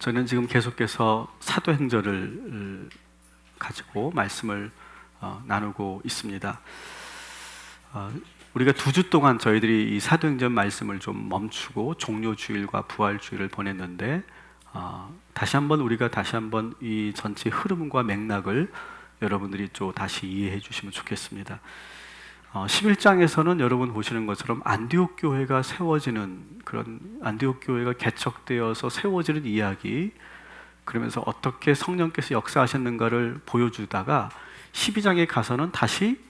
저는 지금 계속해서 사도행전을 가지고 말씀을 나누고 있습니다. 우리가 2주 동안 저희들이 이 사도행전 말씀을 좀 멈추고 종료주일과 부활주일을 보냈는데 우리가 다시 한번 이 전체 흐름과 맥락을 여러분들이 좀 다시 이해해 주시면 좋겠습니다. 11장에서는 여러분 보시는 것처럼 안디옥 교회가 세워지는 그런 안디옥 교회가 개척되어서 세워지는 이야기, 그러면서 어떻게 성령께서 역사하셨는가를 보여주다가 12장에 가서는 다시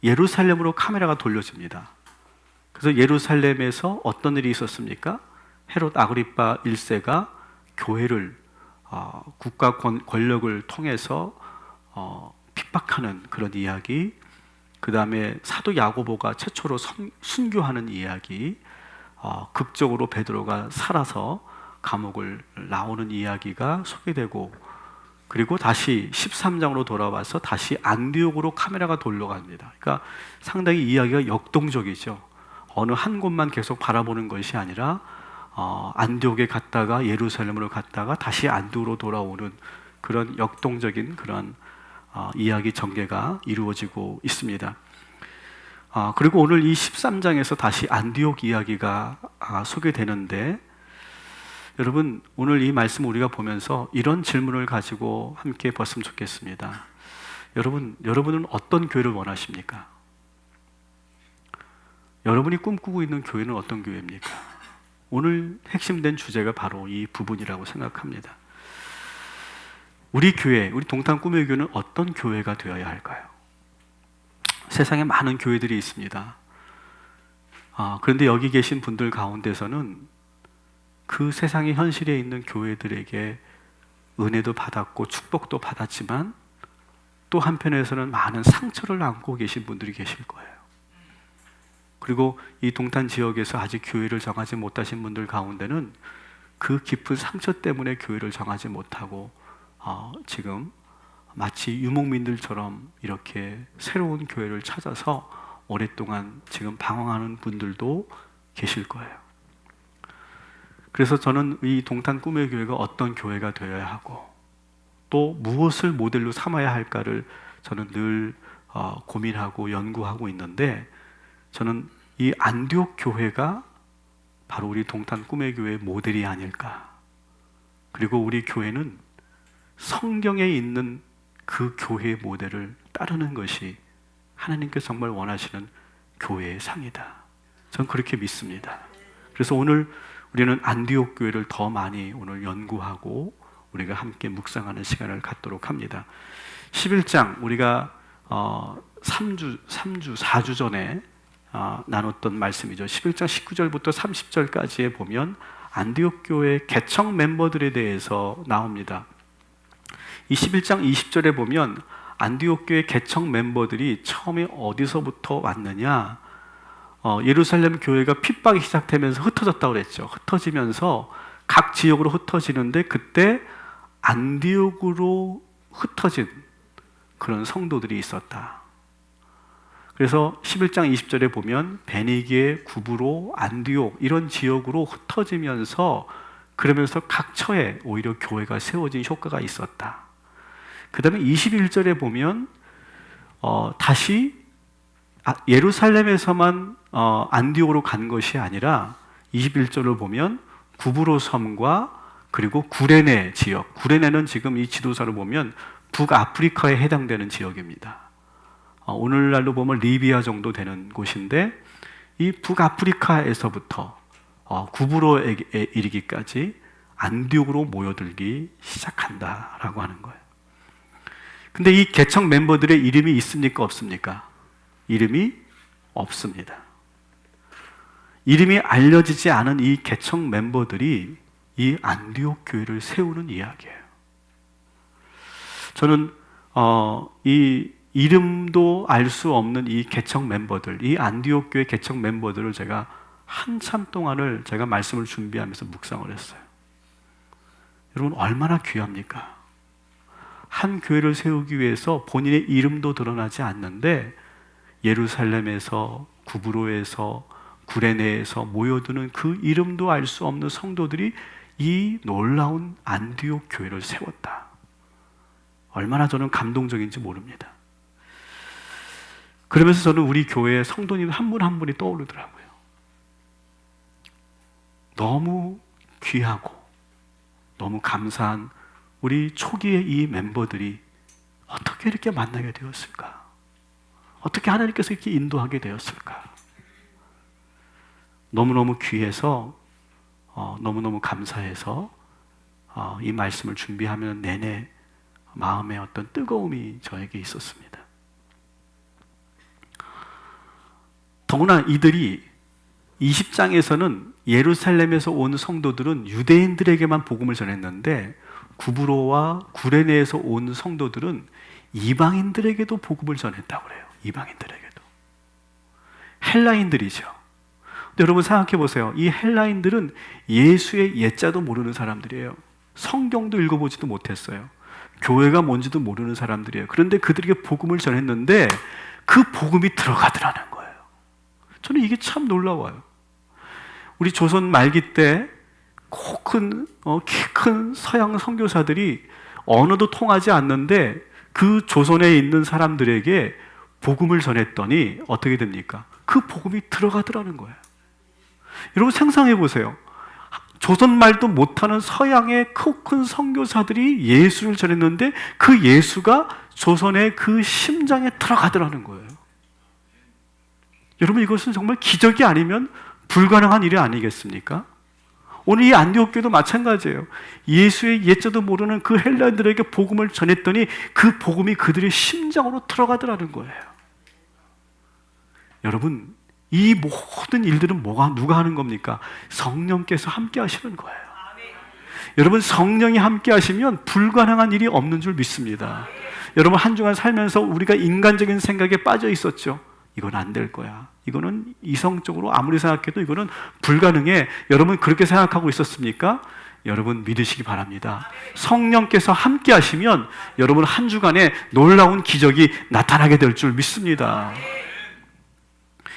예루살렘으로 카메라가 돌려집니다. 그래서 예루살렘에서 어떤 일이 있었습니까? 헤롯 아그리파 1세가 교회를 국가 권력을 통해서 핍박하는 그런 이야기, 그 다음에 사도 야고보가 최초로 순교하는 이야기, 극적으로 베드로가 살아서 감옥을 나오는 이야기가 소개되고, 그리고 다시 13장으로 돌아와서 다시 안디옥으로 카메라가 돌려갑니다. 그러니까 상당히 이야기가 역동적이죠. 어느 한 곳만 계속 바라보는 것이 아니라 안디옥에 갔다가 예루살렘으로 갔다가 다시 안디옥으로 돌아오는 그런 역동적인 그런 이야기 전개가 이루어지고 있습니다. 그리고 오늘 이 13장에서 다시 안디옥 이야기가 소개되는데, 여러분 오늘 이 말씀 우리가 보면서 이런 질문을 가지고 함께 봤으면 좋겠습니다. 여러분은 어떤 교회를 원하십니까? 여러분이 꿈꾸고 있는 교회는 어떤 교회입니까? 오늘 핵심된 주제가 바로 이 부분이라고 생각합니다. 우리 교회, 우리 동탄 꿈의 교회는 어떤 교회가 되어야 할까요? 세상에 많은 교회들이 있습니다. 그런데 여기 계신 분들 가운데서는 그 세상의 현실에 있는 교회들에게 은혜도 받았고 축복도 받았지만 또 한편에서는 많은 상처를 안고 계신 분들이 계실 거예요. 그리고 이 동탄 지역에서 아직 교회를 정하지 못하신 분들 가운데는 그 깊은 상처 때문에 교회를 정하지 못하고 지금 마치 유목민들처럼 이렇게 새로운 교회를 찾아서 오랫동안 지금 방황하는 분들도 계실 거예요. 그래서 저는 이 동탄 꿈의 교회가 어떤 교회가 되어야 하고 또 무엇을 모델로 삼아야 할까를 저는 늘 고민하고 연구하고 있는데, 저는 이 안디옥 교회가 바로 우리 동탄 꿈의 교회의 모델이 아닐까. 그리고 우리 교회는 성경에 있는 그 교회의 모델을 따르는 것이 하나님께서 정말 원하시는 교회의 상이다. 저는 그렇게 믿습니다. 그래서 오늘 우리는 안디옥 교회를 더 많이 오늘 연구하고 우리가 함께 묵상하는 시간을 갖도록 합니다. 11장 우리가 4주 전에 나눴던 말씀이죠. 11장 19절부터 30절까지에 보면 안디옥 교회 개척 멤버들에 대해서 나옵니다. 이 11장 20절에 보면 안디옥 교회 개척 멤버들이 처음에 어디서부터 왔느냐, 예루살렘 교회가 핍박이 시작되면서 흩어졌다고 그랬죠. 흩어지면서 각 지역으로 흩어지는데 그때 안디옥으로 흩어진 그런 성도들이 있었다. 그래서 11장 20절에 보면 베니게, 구브로, 안디옥 이런 지역으로 흩어지면서 그러면서 각 처에 오히려 교회가 세워진 효과가 있었다. 그 다음에 21절에 보면 다시 예루살렘에서만 안디옥으로 간 것이 아니라 21절을 보면 구브로 섬과 그리고 구레네 지역, 구레네는 지금 이 지도사를 보면 북아프리카에 해당되는 지역입니다. 오늘날로 보면 리비아 정도 되는 곳인데 이 북아프리카에서부터 구브로에 이르기까지 안디옥으로 모여들기 시작한다라고 하는 거예요. 근데 이 개척 멤버들의 이름이 있습니까? 없습니까? 이름이 없습니다. 이름이 알려지지 않은 이 개척 멤버들이 이 안디옥 교회를 세우는 이야기예요. 저는 이 이름도 알 수 없는 이 개척 멤버들, 이 안디옥 교회 개척 멤버들을 제가 한참 동안을 제가 말씀을 준비하면서 묵상을 했어요. 여러분 얼마나 귀합니까? 한 교회를 세우기 위해서 본인의 이름도 드러나지 않는데 예루살렘에서, 구브로에서, 구레네에서 모여드는 그 이름도 알 수 없는 성도들이 이 놀라운 안디옥 교회를 세웠다. 얼마나 저는 감동적인지 모릅니다. 그러면서 저는 우리 교회의 성도님 한 분 한 분이 떠오르더라고요. 너무 귀하고 너무 감사한 우리 초기의 이 멤버들이 어떻게 이렇게 만나게 되었을까? 어떻게 하나님께서 이렇게 인도하게 되었을까? 너무너무 귀해서 너무너무 감사해서 이 말씀을 준비하면 내내 마음에 어떤 뜨거움이 저에게 있었습니다. 더구나 이들이 20장에서는 예루살렘에서 온 성도들은 유대인들에게만 복음을 전했는데 구브로와 구레네에서 온 성도들은 이방인들에게도 복음을 전했다고 그래요. 이방인들에게도. 헬라인들이죠. 근데 여러분 생각해 보세요. 이 헬라인들은 예수의 예자도 모르는 사람들이에요. 성경도 읽어보지도 못했어요. 교회가 뭔지도 모르는 사람들이에요. 그런데 그들에게 복음을 전했는데 그 복음이 들어가더라는 거예요. 저는 이게 참 놀라워요. 우리 조선 말기 때 키 큰 서양 선교사들이 언어도 통하지 않는데 그 조선에 있는 사람들에게 복음을 전했더니 어떻게 됩니까? 그 복음이 들어가더라는 거예요. 여러분 상상해 보세요. 조선 말도 못하는 서양의 큰 선교사들이 예수를 전했는데 그 예수가 조선의 그 심장에 들어가더라는 거예요. 여러분 이것은 정말 기적이 아니면 불가능한 일이 아니겠습니까? 오늘 이 안디옥 교회도 마찬가지예요. 예수의 예자도 모르는 그 헬라인들에게 복음을 전했더니 그 복음이 그들의 심장으로 들어가더라는 거예요. 여러분 이 모든 일들은 누가 하는 겁니까? 성령께서 함께 하시는 거예요. 여러분 성령이 함께 하시면 불가능한 일이 없는 줄 믿습니다. 여러분 한 주간 살면서 우리가 인간적인 생각에 빠져 있었죠. 이건 안 될 거야. 이거는 이성적으로 아무리 생각해도 이거는 불가능해. 여러분 그렇게 생각하고 있었습니까? 여러분 믿으시기 바랍니다. 성령께서 함께 하시면 여러분 한 주간에 놀라운 기적이 나타나게 될 줄 믿습니다.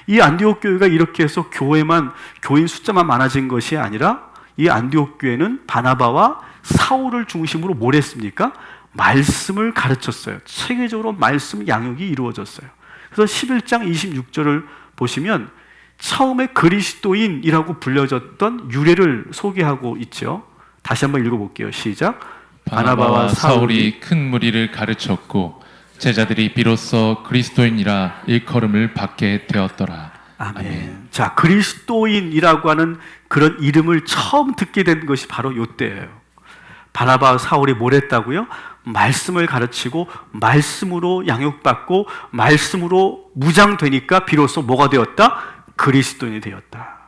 이 안디옥 교회가 이렇게 해서 교인 숫자만 많아진 것이 아니라 이 안디옥 교회는 바나바와 사울을 중심으로 뭘 했습니까? 말씀을 가르쳤어요. 체계적으로 말씀 양육이 이루어졌어요. 그래서 11장 26절을 보시면 처음에 그리스도인이라고 불려졌던 유래를 소개하고 있죠. 다시 한번 읽어볼게요. 시작. 바나바와 사울이 큰 무리를 가르쳤고 제자들이 비로소 그리스도인이라 일컬음을 받게 되었더라. 아멘. 자, 그리스도인이라고 하는 그런 이름을 처음 듣게 된 것이 바로 이때예요. 바나바와 사울이 뭘 했다고요? 말씀을 가르치고 말씀으로 양육받고 말씀으로 무장되니까 비로소 뭐가 되었다? 그리스도인이 되었다.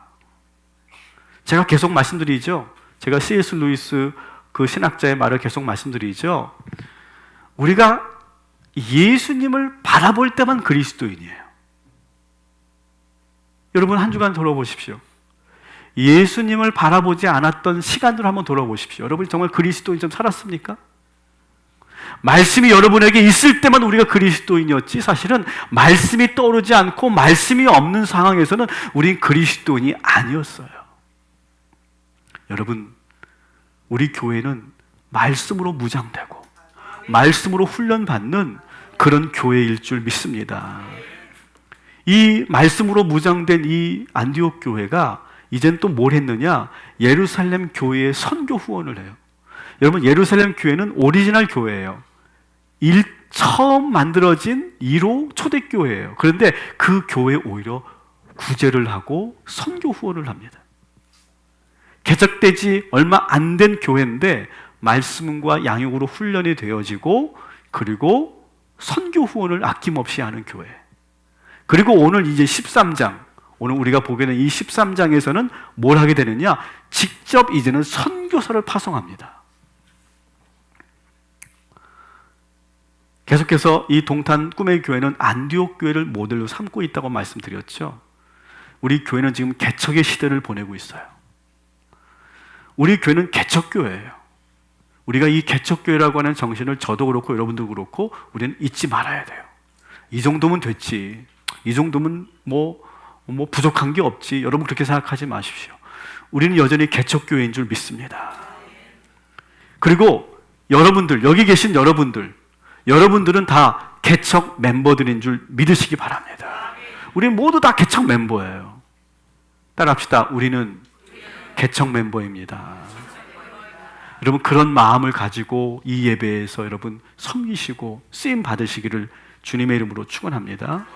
제가 계속 말씀드리죠. 제가 C.S. 루이스 그 신학자의 말을 계속 말씀드리죠. 우리가 예수님을 바라볼 때만 그리스도인이에요. 여러분 한 주간 돌아보십시오. 예수님을 바라보지 않았던 시간들 한번 돌아보십시오. 여러분이 정말 그리스도인처럼 살았습니까? 말씀이 여러분에게 있을 때만 우리가 그리스도인이었지 사실은 말씀이 떠오르지 않고 말씀이 없는 상황에서는 우린 그리스도인이 아니었어요. 여러분 우리 교회는 말씀으로 무장되고 말씀으로 훈련받는 그런 교회일 줄 믿습니다. 이 말씀으로 무장된 이 안디옥 교회가 이젠 또 뭘 했느냐? 예루살렘 교회의 선교 후원을 해요. 여러분 예루살렘 교회는 오리지널 교회예요. 처음 만들어진 1호 초대교회예요. 그런데 그 교회에 오히려 구제를 하고 선교 후원을 합니다. 개척되지 얼마 안 된 교회인데 말씀과 양육으로 훈련이 되어지고 그리고 선교 후원을 아낌없이 하는 교회. 그리고 오늘 이제 13장 오늘 우리가 보게 된 이 13장에서는 뭘 하게 되느냐? 직접 이제는 선교사를 파송합니다. 계속해서 이 동탄 꿈의 교회는 안디옥 교회를 모델로 삼고 있다고 말씀드렸죠. 우리 교회는 지금 개척의 시대를 보내고 있어요. 우리 교회는 개척교회예요. 우리가 이 개척교회라고 하는 정신을 저도 그렇고 여러분도 그렇고 우리는 잊지 말아야 돼요. 이 정도면 됐지. 이 정도면 뭐 부족한 게 없지. 여러분 그렇게 생각하지 마십시오. 우리는 여전히 개척교회인 줄 믿습니다. 그리고 여러분들, 여기 계신 여러분들은 다 개척 멤버들인 줄 믿으시기 바랍니다. 우리 모두 다 개척 멤버예요. 따라합시다. 우리는 개척 멤버입니다. 여러분, 그런 마음을 가지고 이 예배에서 여러분 섬기시고 쓰임 받으시기를 주님의 이름으로 축원합니다.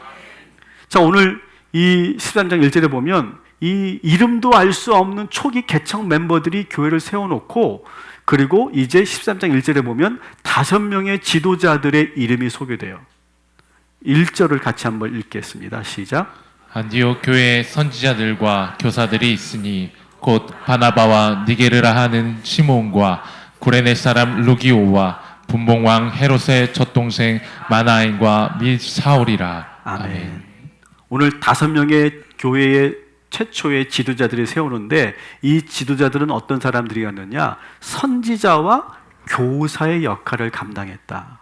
자, 오늘 이 13장 1절에 보면 이 이름도 알 수 없는 초기 개척 멤버들이 교회를 세워놓고, 그리고 이제 13장 1절에 보면 5명의 지도자들의 이름이 소개돼요. 1절을 같이 한번 읽겠습니다. 시작. 안디옥 교회에 선지자들과 교사들이 있으니 곧 바나바와 니게르라 하는 시몬과 구레네 사람 루기오와 분봉왕 헤롯의 젖동생 마나엔과 및 사울이라. 아멘. 오늘 5명의 교회의 최초의 지도자들이 세우는데, 이 지도자들은 어떤 사람들이었느냐? 선지자와 교사의 역할을 감당했다,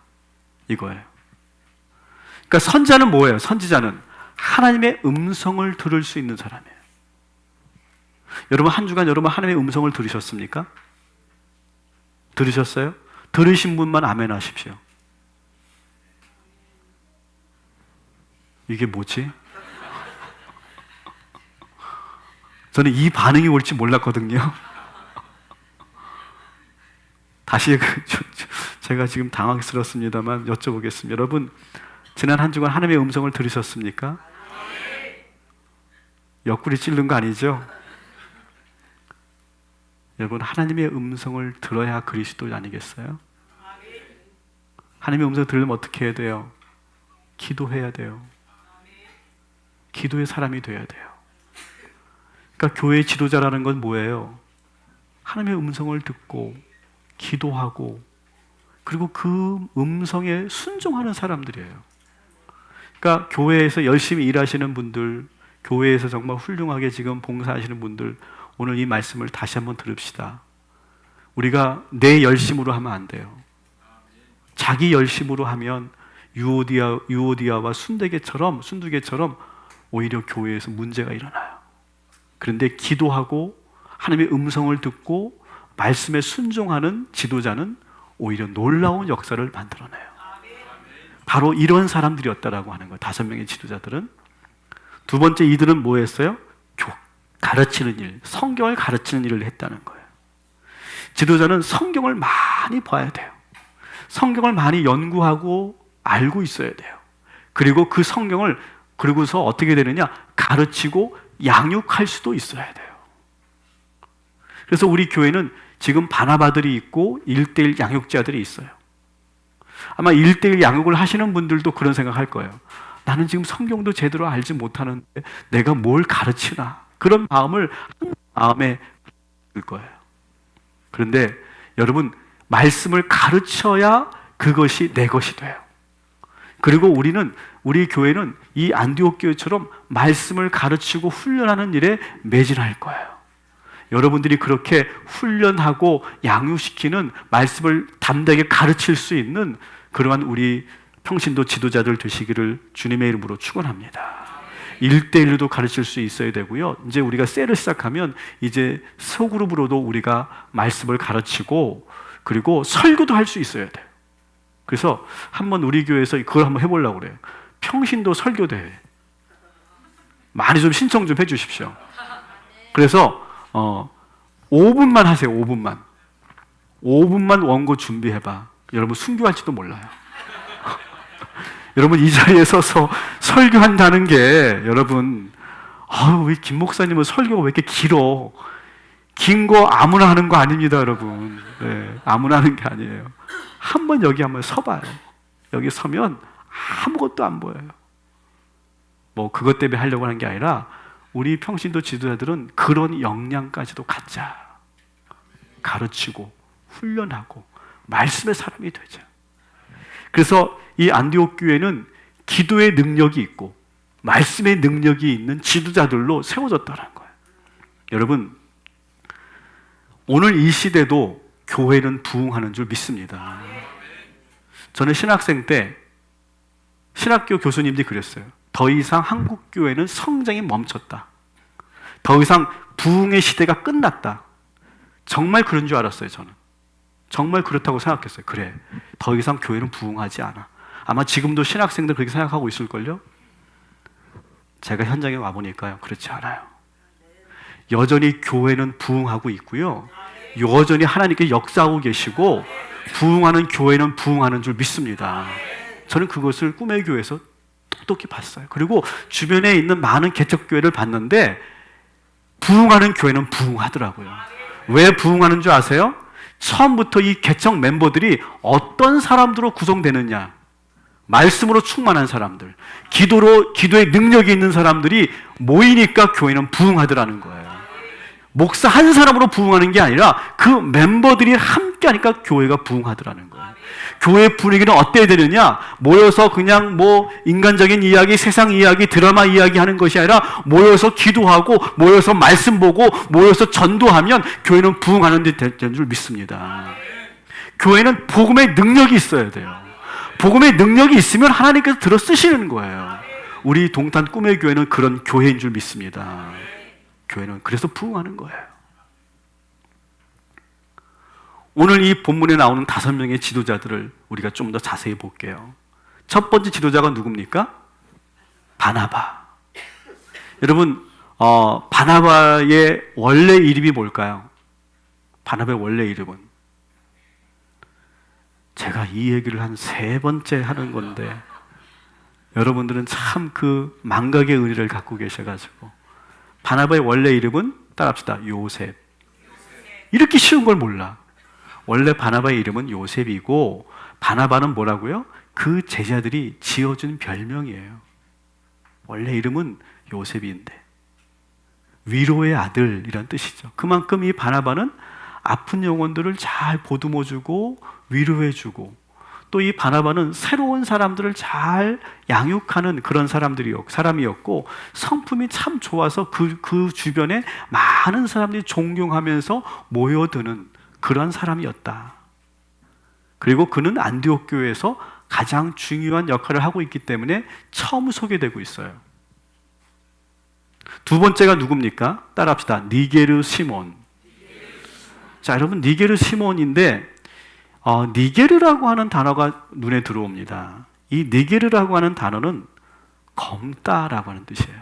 이거예요. 그러니까 선지자는 뭐예요? 선지자는 하나님의 음성을 들을 수 있는 사람이에요. 여러분, 한 주간 여러분 하나님의 음성을 들으셨습니까? 들으셨어요? 들으신 분만 아멘 하십시오. 이게 뭐지? 저는 이 반응이 올지 몰랐거든요. 다시 제가 지금 당황스럽습니다만 여쭤보겠습니다. 여러분, 지난 한 주간 하나님의 음성을 들으셨습니까? 옆구리 찔른 거 아니죠? 여러분, 하나님의 음성을 들어야 그리스도 아니겠어요? 하나님의 음성을 들으려면 어떻게 해야 돼요? 기도해야 돼요. 기도의 사람이 돼야 돼요. 그러니까 교회의 지도자라는 건 뭐예요? 하나님의 음성을 듣고 기도하고, 그리고 그 음성에 순종하는 사람들이에요. 그러니까 교회에서 열심히 일하시는 분들, 교회에서 정말 훌륭하게 지금 봉사하시는 분들, 오늘 이 말씀을 다시 한번 들읍시다. 우리가 내 열심으로 하면 안 돼요. 자기 열심으로 하면 유오디아와 순두개처럼 오히려 교회에서 문제가 일어나요. 그런데 기도하고 하나님의 음성을 듣고 말씀에 순종하는 지도자는 오히려 놀라운 역사를 만들어내요. 바로 이런 사람들이었다라고 하는 거예요. 5명의 지도자들은. 두 번째, 이들은 뭐 했어요? 가르치는 일, 성경을 가르치는 일을 했다는 거예요. 지도자는 성경을 많이 봐야 돼요. 성경을 많이 연구하고 알고 있어야 돼요. 그리고 그 성경을, 그리고서 어떻게 되느냐? 가르치고 양육할 수도 있어야 돼요. 그래서 우리 교회는 지금 바나바들이 있고 1:1 양육자들이 있어요. 아마 1:1 양육을 하시는 분들도 그런 생각할 거예요. 나는 지금 성경도 제대로 알지 못하는데 내가 뭘 가르치나, 그런 마음에 들 거예요. 그런데 여러분, 말씀을 가르쳐야 그것이 내 것이 돼요. 그리고 우리 교회는 이 안디옥 교회처럼 말씀을 가르치고 훈련하는 일에 매진할 거예요. 여러분들이 그렇게 훈련하고 양육시키는, 말씀을 담대하게 가르칠 수 있는 그러한 우리 평신도 지도자들 되시기를 주님의 이름으로 축원합니다. 1:1도 가르칠 수 있어야 되고요. 이제 우리가 셀을 시작하면 이제 소그룹으로도 우리가 말씀을 가르치고, 그리고 설교도 할 수 있어야 돼요. 그래서 한번 우리 교회에서 그걸 한번 해보려고 그래요. 평신도 설교대회. 많이 좀 신청 좀 해주십시오. 그래서 5분만 하세요. 5분만 원고 준비해봐. 여러분 순교할지도 몰라요. 여러분, 이 자리에 서서 설교한다는 게, 여러분, 왜 김 목사님은 설교가 왜 이렇게 길어? 긴 거 아무나 하는 거 아닙니다, 여러분. 네, 아무나 하는 게 아니에요. 한번 여기 한번 서봐요. 여기 서면 아무것도 안 보여요. 뭐 그것 때문에 하려고 하는 게 아니라 우리 평신도 지도자들은 그런 역량까지도 갖자. 가르치고 훈련하고 말씀의 사람이 되자. 그래서 이 안디옥 교회는 기도의 능력이 있고 말씀의 능력이 있는 지도자들로 세워졌다는 거예요. 여러분, 오늘 이 시대도 교회는 부흥하는 줄 믿습니다. 저는 신학생 때 신학교 교수님들이 그랬어요. 더 이상 한국 교회는 성장이 멈췄다. 더 이상 부흥의 시대가 끝났다. 정말 그런 줄 알았어요, 저는. 정말 그렇다고 생각했어요. 그래, 더 이상 교회는 부흥하지 않아. 아마 지금도 신학생들 그렇게 생각하고 있을걸요? 제가 현장에 와보니까요, 그렇지 않아요. 여전히 교회는 부흥하고 있고요, 여전히 하나님께 역사하고 계시고, 부흥하는 교회는 부흥하는 줄 믿습니다. 저는 그것을 꿈의 교회에서 똑똑히 봤어요. 그리고 주변에 있는 많은 개척교회를 봤는데 부흥하는 교회는 부흥하더라고요. 왜 부흥하는 줄 아세요? 처음부터 이 개척 멤버들이 어떤 사람들로 구성되느냐, 말씀으로 충만한 사람들, 기도에 능력이 있는 사람들이 모이니까 교회는 부흥하더라는 거예요. 목사 한 사람으로 부흥하는 게 아니라 그 멤버들이 함께 하니까 교회가 부흥하더라는 거예요. 교회 분위기는 어때야 되느냐? 모여서 그냥 뭐 인간적인 이야기, 세상 이야기, 드라마 이야기 하는 것이 아니라 모여서 기도하고, 모여서 말씀 보고, 모여서 전도하면 교회는 부흥하는 데 되는 줄 믿습니다. 교회는 복음의 능력이 있어야 돼요. 복음의 능력이 있으면 하나님께서 들어 쓰시는 거예요. 우리 동탄 꿈의 교회는 그런 교회인 줄 믿습니다. 교회는 그래서 부흥하는 거예요. 오늘 이 본문에 나오는 5명의 지도자들을 우리가 좀 더 자세히 볼게요. 첫 번째 지도자가 누굽니까? 바나바. 여러분, 바나바의 원래 이름이 뭘까요? 바나바의 원래 이름은, 제가 이 얘기를 한 3번째 하는 건데 여러분들은 참 그 망각의 의리를 갖고 계셔가지고, 바나바의 원래 이름은 따라합시다. 요셉. 이렇게 쉬운 걸 몰라. 원래 바나바의 이름은 요셉이고, 바나바는 뭐라고요? 그 제자들이 지어준 별명이에요. 원래 이름은 요셉인데 위로의 아들이란 뜻이죠. 그만큼 이 바나바는 아픈 영혼들을 잘 보듬어주고 위로해주고, 또 이 바나바는 새로운 사람들을 잘 양육하는 그런 사람이었고, 성품이 참 좋아서 그 주변에 많은 사람들이 존경하면서 모여드는 그런 사람이었다. 그리고 그는 안디옥 교회에서 가장 중요한 역할을 하고 있기 때문에 처음 소개되고 있어요. 두 번째가 누굽니까? 따라합시다. 니게르 시몬. 자, 여러분, 니게르 시몬인데 니게르라고 하는 단어가 눈에 들어옵니다. 이 니게르라고 하는 단어는 검다라고 하는 뜻이에요.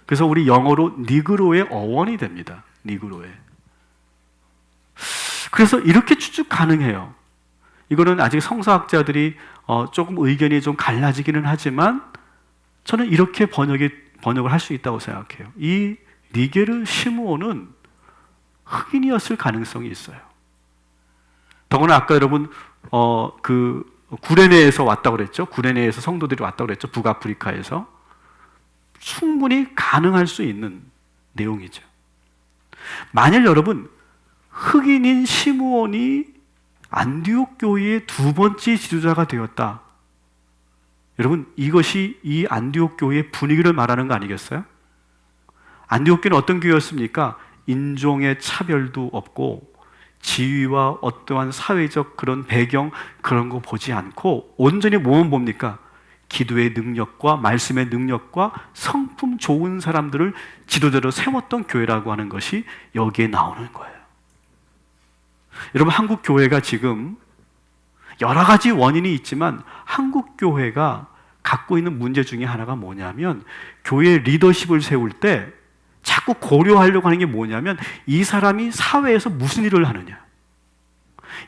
그래서 우리 영어로 니그로의 어원이 됩니다. 니그로의. 그래서 이렇게 추측 가능해요. 이거는 아직 성서학자들이 조금 의견이 좀 갈라지기는 하지만 저는 이렇게 번역을 할 수 있다고 생각해요. 이 니게르 시므온은 흑인이었을 가능성이 있어요. 더구나 아까 여러분 그 구레네에서 왔다고 그랬죠. 구레네에서 성도들이 왔다고 그랬죠. 북아프리카에서. 충분히 가능할 수 있는 내용이죠. 만일 여러분 흑인인 시므온이 안디옥 교회의 2번째 지도자가 되었다. 여러분, 이것이 이 안디옥 교회의 분위기를 말하는 거 아니겠어요? 안디옥 교회는 어떤 교회였습니까? 인종의 차별도 없고 지위와 어떠한 사회적 그런 배경 그런 거 보지 않고 온전히 뭐만 봅니까? 기도의 능력과 말씀의 능력과 성품 좋은 사람들을 지도자로 세웠던 교회라고 하는 것이 여기에 나오는 거예요. 여러분, 한국 교회가 지금 여러 가지 원인이 있지만 한국 교회가 갖고 있는 문제 중에 하나가 뭐냐면, 교회 리더십을 세울 때 자꾸 고려하려고 하는 게 뭐냐면, 이 사람이 사회에서 무슨 일을 하느냐,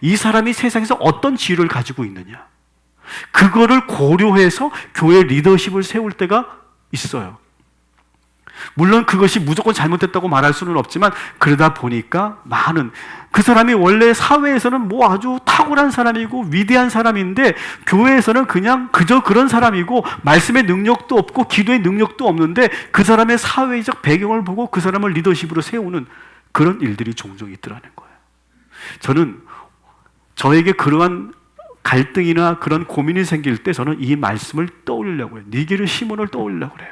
이 사람이 세상에서 어떤 지위를 가지고 있느냐, 그거를 고려해서 교회 리더십을 세울 때가 있어요. 물론 그것이 무조건 잘못됐다고 말할 수는 없지만, 그러다 보니까 많은, 그 사람이 원래 사회에서는 뭐 아주 탁월한 사람이고 위대한 사람인데 교회에서는 그냥 그저 그런 사람이고 말씀의 능력도 없고 기도의 능력도 없는데 그 사람의 사회적 배경을 보고 그 사람을 리더십으로 세우는 그런 일들이 종종 있더라는 거예요. 저는 저에게 그러한 갈등이나 그런 고민이 생길 때 저는 이 말씀을 떠올리려고 해요. 니게르 시몬을 떠올리려고 해요.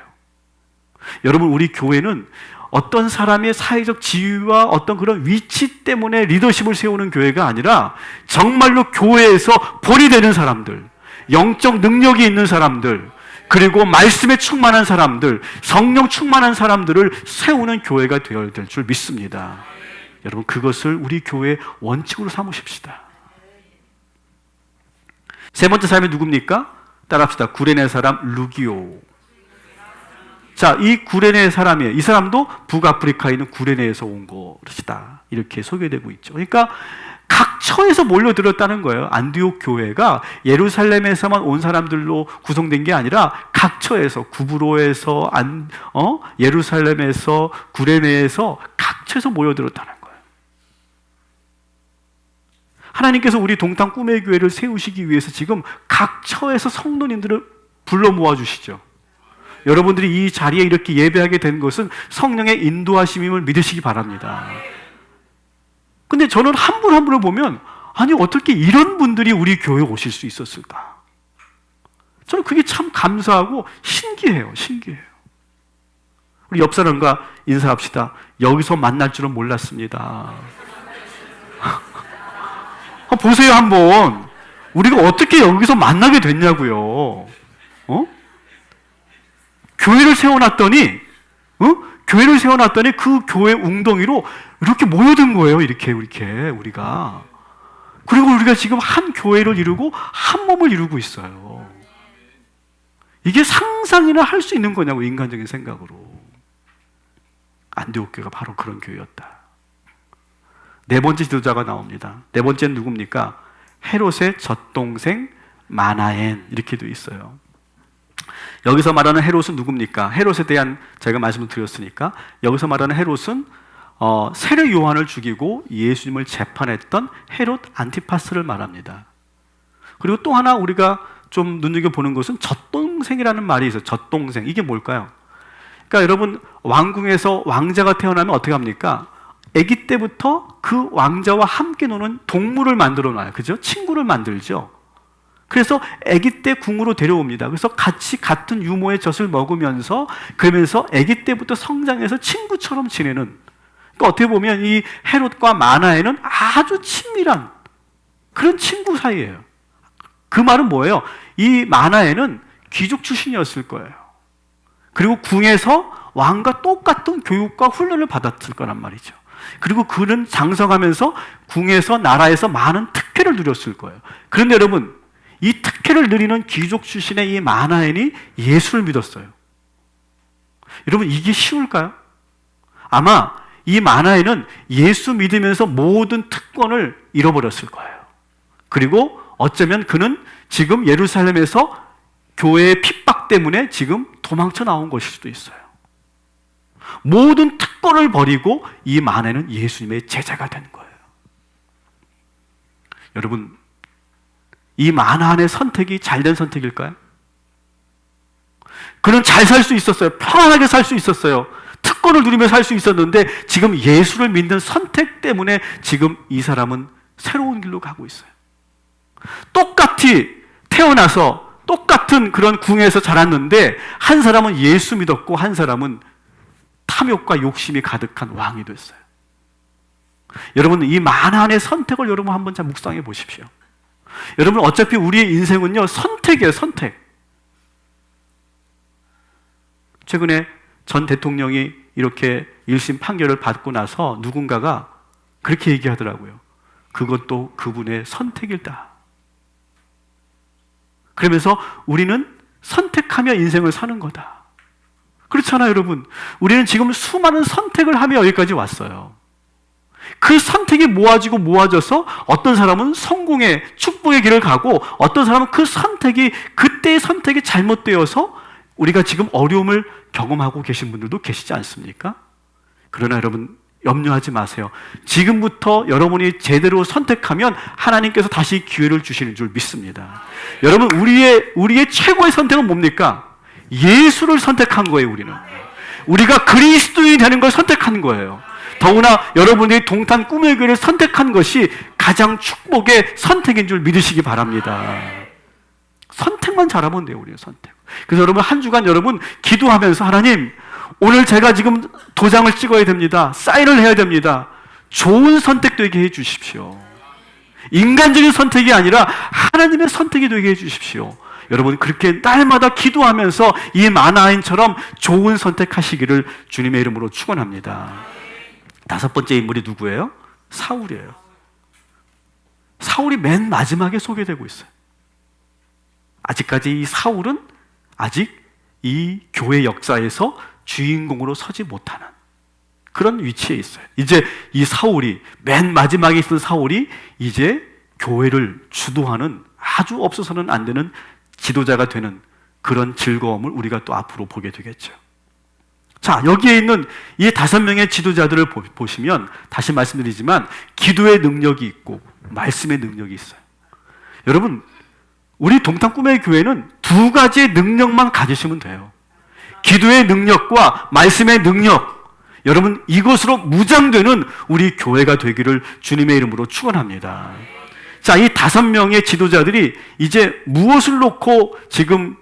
여러분, 우리 교회는 어떤 사람의 사회적 지위와 어떤 그런 위치 때문에 리더십을 세우는 교회가 아니라 정말로 교회에서 본이 되는 사람들, 영적 능력이 있는 사람들, 그리고 말씀에 충만한 사람들, 성령 충만한 사람들을 세우는 교회가 되어야 될 줄 믿습니다. 여러분, 그것을 우리 교회의 원칙으로 삼으십시다. 세 번째 사람이 누굽니까? 따라합시다. 구레네 사람 루기오. 자, 이 구레네 사람이에요. 이 사람도 북아프리카에 있는 구레네에서 온 것이다. 이렇게 소개되고 있죠. 그러니까 각 처에서 몰려들었다는 거예요. 안디옥 교회가 예루살렘에서만 온 사람들로 구성된 게 아니라 각 처에서, 구브로에서, 예루살렘에서, 구레네에서 각 처에서 모여들었다는 거예요. 하나님께서 우리 동탄 꿈의 교회를 세우시기 위해서 지금 각 처에서 성도님들을 불러 모아주시죠. 여러분들이 이 자리에 이렇게 예배하게 된 것은 성령의 인도하심임을 믿으시기 바랍니다. 근데 저는 한 분 한 분을 보면, 아니 어떻게 이런 분들이 우리 교회에 오실 수 있었을까? 저는 그게 참 감사하고 신기해요. 우리 옆 사람과 인사합시다. 여기서 만날 줄은 몰랐습니다. 보세요 한번. 우리가 어떻게 여기서 만나게 됐냐고요. 교회를 세워놨더니 그 교회 웅덩이로 이렇게 모여든 거예요. 이렇게 우리가. 그리고 우리가 지금 한 교회를 이루고 한 몸을 이루고 있어요. 이게 상상이나 할 수 있는 거냐고, 인간적인 생각으로. 안디옥 교회가 바로 그런 교회였다. 네 번째 지도자가 나옵니다. 네 번째는 누굽니까? 헤롯의 젖동생 마나엔, 이렇게 돼 있어요. 여기서 말하는 헤롯은 누굽니까? 헤롯에 대한 제가 말씀을 드렸으니까, 여기서 말하는 헤롯은 세례 요한을 죽이고 예수님을 재판했던 헤롯 안티파스를 말합니다. 그리고 또 하나 우리가 좀 눈여겨보는 것은 젖동생이라는 말이 있어요. 젖동생. 이게 뭘까요? 그러니까 여러분, 왕궁에서 왕자가 태어나면 어떻게 합니까? 아기 때부터 그 왕자와 함께 노는 동물을 만들어 놔요. 그죠? 친구를 만들죠. 그래서 아기 때 궁으로 데려옵니다. 그래서 같이 같은 유모의 젖을 먹으면서, 그러면서 아기 때부터 성장해서 친구처럼 지내는, 그러니까 어떻게 보면 이 헤롯과 마나에는 아주 친밀한 그런 친구 사이예요. 그 말은 뭐예요? 이 마나에는 귀족 출신이었을 거예요. 그리고 궁에서 왕과 똑같은 교육과 훈련을 받았을 거란 말이죠. 그리고 그는 장성하면서 궁에서, 나라에서 많은 특혜를 누렸을 거예요. 그런데 여러분, 이 특혜를 누리는 귀족 출신의 이 마나엔이 예수를 믿었어요. 여러분, 이게 쉬울까요? 아마 이 마나엔은 예수 믿으면서 모든 특권을 잃어버렸을 거예요. 그리고 어쩌면 그는 지금 예루살렘에서 교회의 핍박 때문에 지금 도망쳐 나온 것일 수도 있어요. 모든 특권을 버리고 이 마나엔은 예수님의 제자가 된 거예요. 여러분, 이 마나엔의 선택이 잘된 선택일까요? 그는 잘 살 수 있었어요. 편안하게 살 수 있었어요. 특권을 누리며 살 수 있었는데 지금 예수를 믿는 선택 때문에 지금 이 사람은 새로운 길로 가고 있어요. 똑같이 태어나서 똑같은 그런 궁에서 자랐는데 한 사람은 예수 믿었고 한 사람은 탐욕과 욕심이 가득한 왕이 됐어요. 여러분, 이 마나엔의 선택을 여러분 한번 잘 묵상해 보십시오. 여러분, 어차피 우리의 인생은요, 선택이에요, 선택. 최근에 전 대통령이 이렇게 1심 판결을 받고 나서 누군가가 그렇게 얘기하더라고요. 그것도 그분의 선택이다. 그러면서 우리는 선택하며 인생을 사는 거다. 그렇잖아요, 여러분. 우리는 지금 수많은 선택을 하며 여기까지 왔어요. 그 선택이 모아져서 어떤 사람은 성공의 축복의 길을 가고 어떤 사람은 그 선택이, 그때의 선택이 잘못되어서 우리가 지금 어려움을 경험하고 계신 분들도 계시지 않습니까? 그러나 여러분, 염려하지 마세요. 지금부터 여러분이 제대로 선택하면 하나님께서 다시 기회를 주시는 줄 믿습니다. 여러분, 우리의 최고의 선택은 뭡니까? 예수를 선택한 거예요. 우리가 그리스도인이 되는 걸 선택한 거예요. 더구나 여러분이 동탄 꿈의 교회를 선택한 것이 가장 축복의 선택인 줄 믿으시기 바랍니다. 선택만 잘하면 돼요, 우리는 선택. 그래서 여러분, 한 주간 여러분 기도하면서, 하나님, 오늘 제가 지금 도장을 찍어야 됩니다. 사인을 해야 됩니다. 좋은 선택 되게 해 주십시오. 인간적인 선택이 아니라 하나님의 선택이 되게 해 주십시오. 여러분, 그렇게 날마다 기도하면서 이 마나엔처럼 좋은 선택하시기를 주님의 이름으로 축원합니다. 다섯 번째 인물이 누구예요? 사울이에요. 사울이 맨 마지막에 소개되고 있어요. 아직까지 이 사울은 아직 이 교회 역사에서 주인공으로 서지 못하는 그런 위치에 있어요. 이제 이 사울이, 맨 마지막에 있던 사울이 이제 교회를 주도하는 아주 없어서는 안 되는 지도자가 되는 그런 즐거움을 우리가 또 앞으로 보게 되겠죠. 자, 여기에 있는 이 5명의 지도자들을 보시면 다시 말씀드리지만 기도의 능력이 있고 말씀의 능력이 있어요. 여러분, 우리 동탄 꿈의 교회는 2가지의 능력만 가지시면 돼요. 기도의 능력과 말씀의 능력. 여러분, 이것으로 무장되는 우리 교회가 되기를 주님의 이름으로 축원합니다. 자, 이 5명의 지도자들이 이제 무엇을 놓고 지금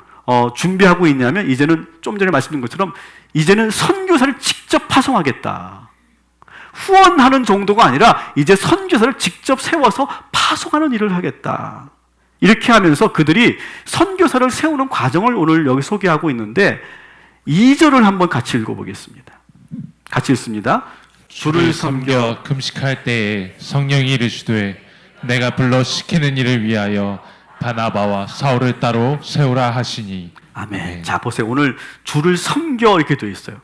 준비하고 있냐면, 이제는 좀 전에 말씀드린 것처럼 이제는 선교사를 직접 파송하겠다. 후원하는 정도가 아니라 이제 선교사를 직접 세워서 파송하는 일을 하겠다. 이렇게 하면서 그들이 선교사를 세우는 과정을 오늘 여기 소개하고 있는데 2절을 한번 같이 읽어보겠습니다. 같이 읽습니다. 주를 섬겨 금식할 때에 성령이 이르시되 내가 불러 시키는 일을 위하여 바나바와 사울을 따로 세우라 하시니. 아멘. 네. 자, 보세요. 오늘 주를 섬겨 이렇게 되어 있어요.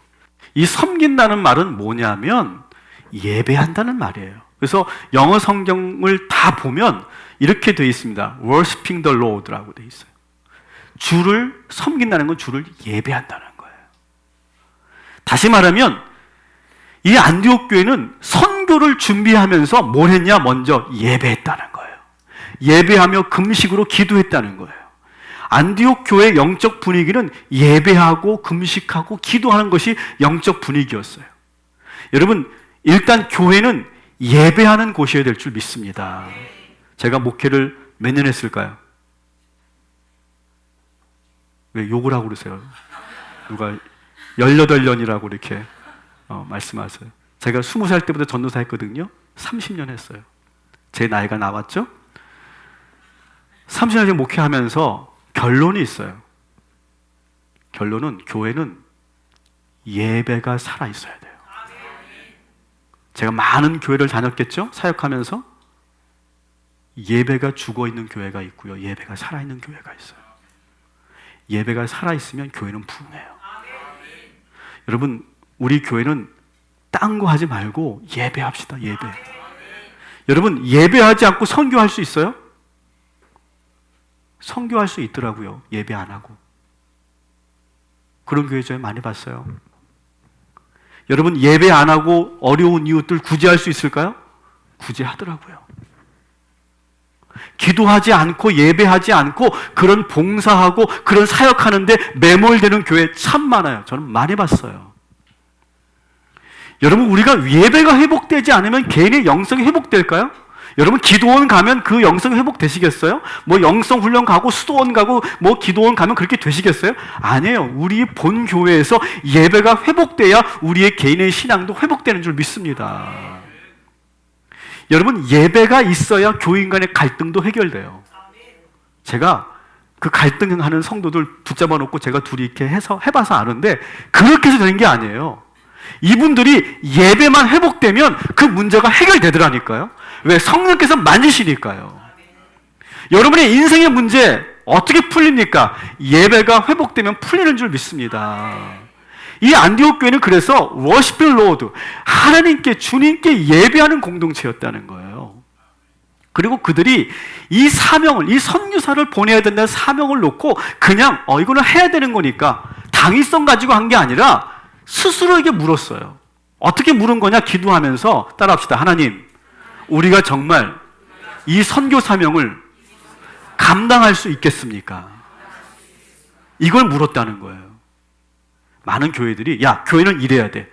이 섬긴다는 말은 뭐냐면 예배한다는 말이에요. 그래서 영어 성경을 다 보면 이렇게 되어 있습니다. Worshiping the Lord라고 되어 있어요. 주를 섬긴다는 건 주를 예배한다는 거예요. 다시 말하면 이 안디옥 교회는 선교를 준비하면서 뭘 했냐? 먼저 예배했다는 거예요. 예배하며 금식으로 기도했다는 거예요. 안디옥 교회의 영적 분위기는 예배하고 금식하고 기도하는 것이 영적 분위기였어요. 여러분, 일단 교회는 예배하는 곳이어야 될 줄 믿습니다. 제가 목회를 몇 년 했을까요? 왜 욕을 하고 그러세요? 누가 18년이라고 이렇게 말씀하세요. 제가 20살 때부터 전도사 했거든요. 30년 했어요. 제 나이가 나왔죠? 30년 목회하면서 결론이 있어요. 결론은 교회는 예배가 살아있어야 돼요. 제가 많은 교회를 다녔겠죠? 사역하면서. 예배가 죽어있는 교회가 있고요. 예배가 살아있는 교회가 있어요. 예배가 살아있으면 교회는 부흥해요. 여러분, 우리 교회는 딴 거 하지 말고 예배합시다. 예배. 여러분, 예배하지 않고 선교할 수 있어요? 선교할 수 있더라고요. 예배 안 하고. 그런 교회 저희 많이 봤어요. 여러분, 예배 안 하고 어려운 이웃들 구제할 수 있을까요? 구제하더라고요. 기도하지 않고 예배하지 않고 그런 봉사하고 그런 사역하는데 매몰되는 교회 참 많아요. 저는 많이 봤어요. 여러분, 우리가 예배가 회복되지 않으면 개인의 영성이 회복될까요? 여러분, 기도원 가면 그 영성 회복되시겠어요? 뭐 영성 훈련 가고 수도원 가고 뭐 기도원 가면 그렇게 되시겠어요? 아니에요. 우리 본 교회에서 예배가 회복돼야 우리의 개인의 신앙도 회복되는 줄 믿습니다. 여러분, 예배가 있어야 교인 간의 갈등도 해결돼요. 제가 그 갈등하는 성도들 붙잡아 놓고 제가 둘이 이렇게 해봐서 아는데 그렇게 해서 되는 게 아니에요. 이분들이 예배만 회복되면 그 문제가 해결되더라니까요. 왜? 성령께서 만지시니까요. 여러분의 인생의 문제 어떻게 풀립니까? 예배가 회복되면 풀리는 줄 믿습니다. 이 안디옥 교회는 그래서 워시핑 로드, 하나님께 주님께 예배하는 공동체였다는 거예요. 그리고 그들이 이 사명을, 이 선교사를 보내야 된다는 사명을 놓고 그냥 이거는 해야 되는 거니까 당위성 가지고 한 게 아니라 스스로에게 물었어요. 어떻게 물은 거냐? 기도하면서 따라합시다. 하나님, 우리가 정말 이 선교 사명을 감당할 수 있겠습니까? 이걸 물었다는 거예요. 많은 교회들이 교회는 이래야 돼.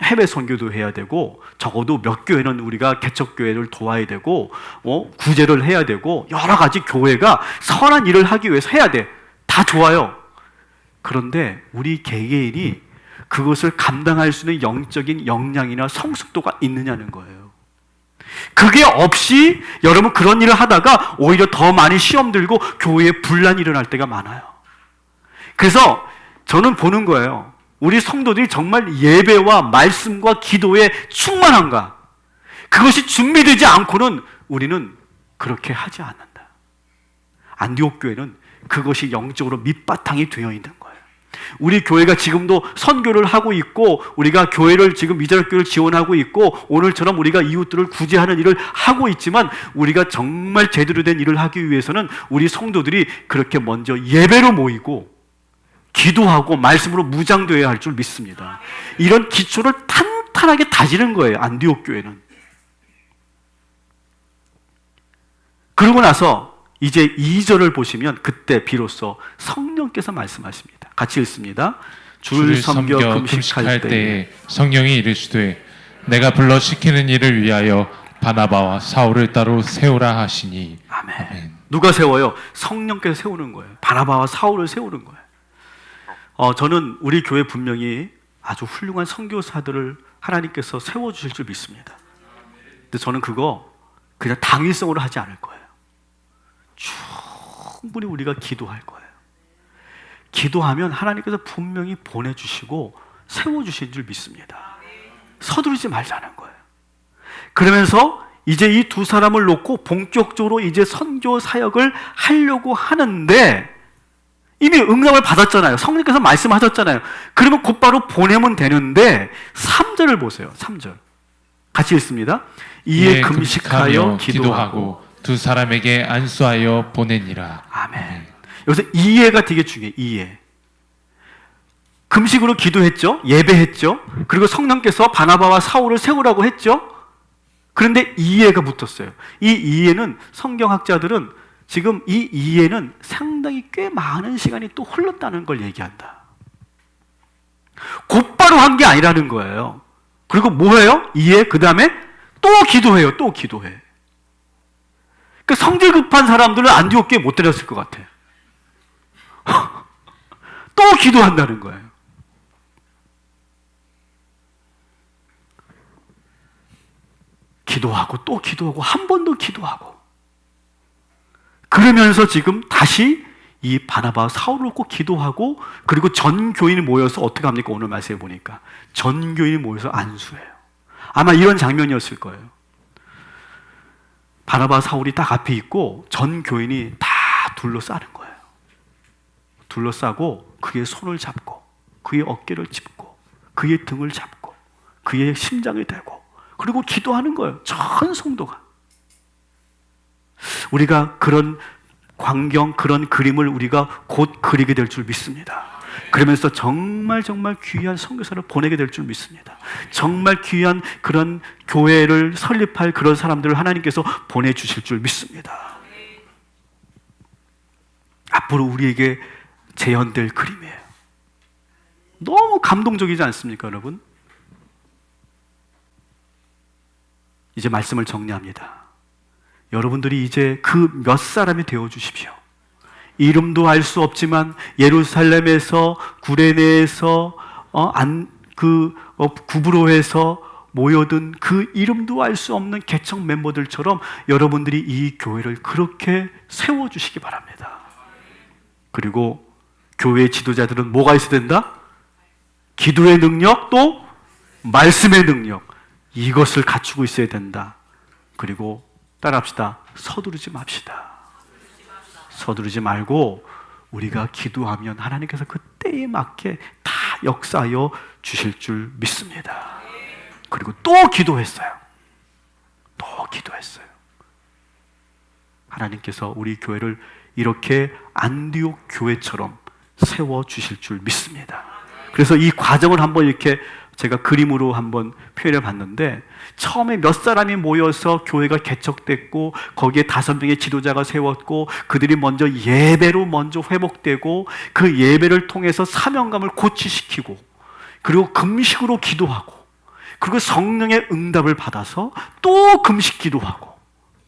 해외 선교도 해야 되고 적어도 몇 교회는 우리가 개척교회를 도와야 되고 구제를 해야 되고 여러 가지 교회가 선한 일을 하기 위해서 해야 돼. 다 좋아요. 그런데 우리 개개인이 그것을 감당할 수 있는 영적인 역량이나 성숙도가 있느냐는 거예요. 그게 없이 여러분 그런 일을 하다가 오히려 더 많이 시험 들고 교회에 분란이 일어날 때가 많아요. 그래서 저는 보는 거예요. 우리 성도들이 정말 예배와 말씀과 기도에 충만한가? 그것이 준비되지 않고는 우리는 그렇게 하지 않는다. 안디옥 교회는 그것이 영적으로 밑바탕이 되어 있는 거예요. 우리 교회가 지금도 선교를 하고 있고 우리가 교회를 지금 미자립교회를 지원하고 있고 오늘처럼 우리가 이웃들을 구제하는 일을 하고 있지만 우리가 정말 제대로 된 일을 하기 위해서는 우리 성도들이 그렇게 먼저 예배로 모이고 기도하고 말씀으로 무장되어야 할 줄 믿습니다. 이런 기초를 탄탄하게 다지는 거예요, 안디옥 교회는. 그러고 나서 이제 2절을 보시면 그때 비로소 성령께서 말씀하십니다. 같이 읽습니다. 주를 섬겨 금식할 때에 성령이 이르시되 내가 불러 시키는 일을 위하여 바나바와 사울을 따로 세우라 하시니. 아멘. 아멘. 누가 세워요? 성령께서 세우는 거예요. 바나바와 사울을 세우는 거예요. 저는 우리 교회 분명히 아주 훌륭한 선교사들을 하나님께서 세워주실 줄 믿습니다. 근데 저는 그거 그냥 당일성으로 하지 않을 거예요. 충분히 우리가 기도할 거예요. 기도하면 하나님께서 분명히 보내주시고 세워주신 줄 믿습니다. 서두르지 말자는 거예요. 그러면서 이제 이 두 사람을 놓고 본격적으로 이제 선교 사역을 하려고 하는데 이미 응답을 받았잖아요. 성령께서 말씀하셨잖아요. 그러면 곧바로 보내면 되는데 3절을 보세요. 3절 같이 읽습니다. 이에 금식하여 기도하고 두 사람에게 안수하여 보내니라. 아멘. 여기서 이해가 되게 중요해요. 이해. 금식으로 기도했죠. 예배했죠. 그리고 성령께서 바나바와 사울을 세우라고 했죠. 그런데 이해가 붙었어요. 이 이해는 성경학자들은 지금 이 이해는 상당히 꽤 많은 시간이 또 흘렀다는 걸 얘기한다. 곧바로 한 게 아니라는 거예요. 그리고 뭐예요? 이해, 그 다음에 또 기도해요. 또 기도해. 그 성질 급한 사람들은 안디옥 교회 못 데렸을 것 같아. 또 기도한다는 거예요. 기도하고 또 기도하고 한 번 더 기도하고 그러면서 지금 다시 이 바나바와 사울을 놓고 기도하고 그리고 전 교인이 모여서 어떻게 합니까? 오늘 말씀해 보니까 전 교인이 모여서 안수해요. 아마 이런 장면이었을 거예요. 바나바 사울이 딱 앞에 있고 전 교인이 다 둘러싸는 거예요. 둘러싸고 그의 손을 잡고 그의 어깨를 짚고 그의 등을 잡고 그의 심장을 대고 그리고 기도하는 거예요. 전 성도가. 우리가 그런 광경, 그런 그림을 우리가 곧 그리게 될 줄 믿습니다. 그러면서 정말 귀한 선교사를 보내게 될 줄 믿습니다. 정말 귀한 그런 교회를 설립할 그런 사람들을 하나님께서 보내주실 줄 믿습니다. 앞으로 우리에게 재현될 그림이에요. 너무 감동적이지 않습니까, 여러분? 이제 말씀을 정리합니다. 여러분들이 이제 그 몇 사람이 되어 주십시오. 이름도 알 수 없지만 예루살렘에서 구레네에서 구브로에서 모여든 그 이름도 알 수 없는 개척 멤버들처럼 여러분들이 이 교회를 그렇게 세워 주시기 바랍니다. 그리고 교회 지도자들은 뭐가 있어야 된다? 기도의 능력 또 말씀의 능력 이것을 갖추고 있어야 된다. 그리고 따라합시다. 서두르지 맙시다. 서두르지 말고 우리가 기도하면 하나님께서 그때에 맞게 다 역사하여 주실 줄 믿습니다. 그리고 또 기도했어요. 또 기도했어요. 하나님께서 우리 교회를 이렇게 안디옥 교회처럼 세워 주실 줄 믿습니다. 그래서 이 과정을 한번 이렇게 제가 그림으로 한번 표현해 봤는데 처음에 몇 사람이 모여서 교회가 개척됐고 거기에 5명의 지도자가 세웠고 그들이 먼저 예배로 먼저 회복되고 그 예배를 통해서 사명감을 고취시키고 그리고 금식으로 기도하고 그리고 성령의 응답을 받아서 또 금식 기도하고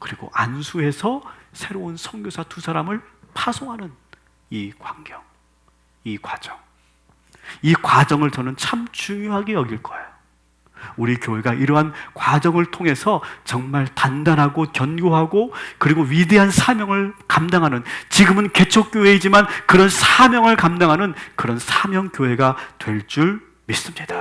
그리고 안수해서 새로운 선교사 2사람을 파송하는 이 광경, 이 과정. 이 과정을 저는 참 중요하게 여길 거예요. 우리 교회가 이러한 과정을 통해서 정말 단단하고 견고하고 그리고 위대한 사명을 감당하는 지금은 개척교회이지만 그런 사명을 감당하는 그런 사명교회가 될 줄 믿습니다.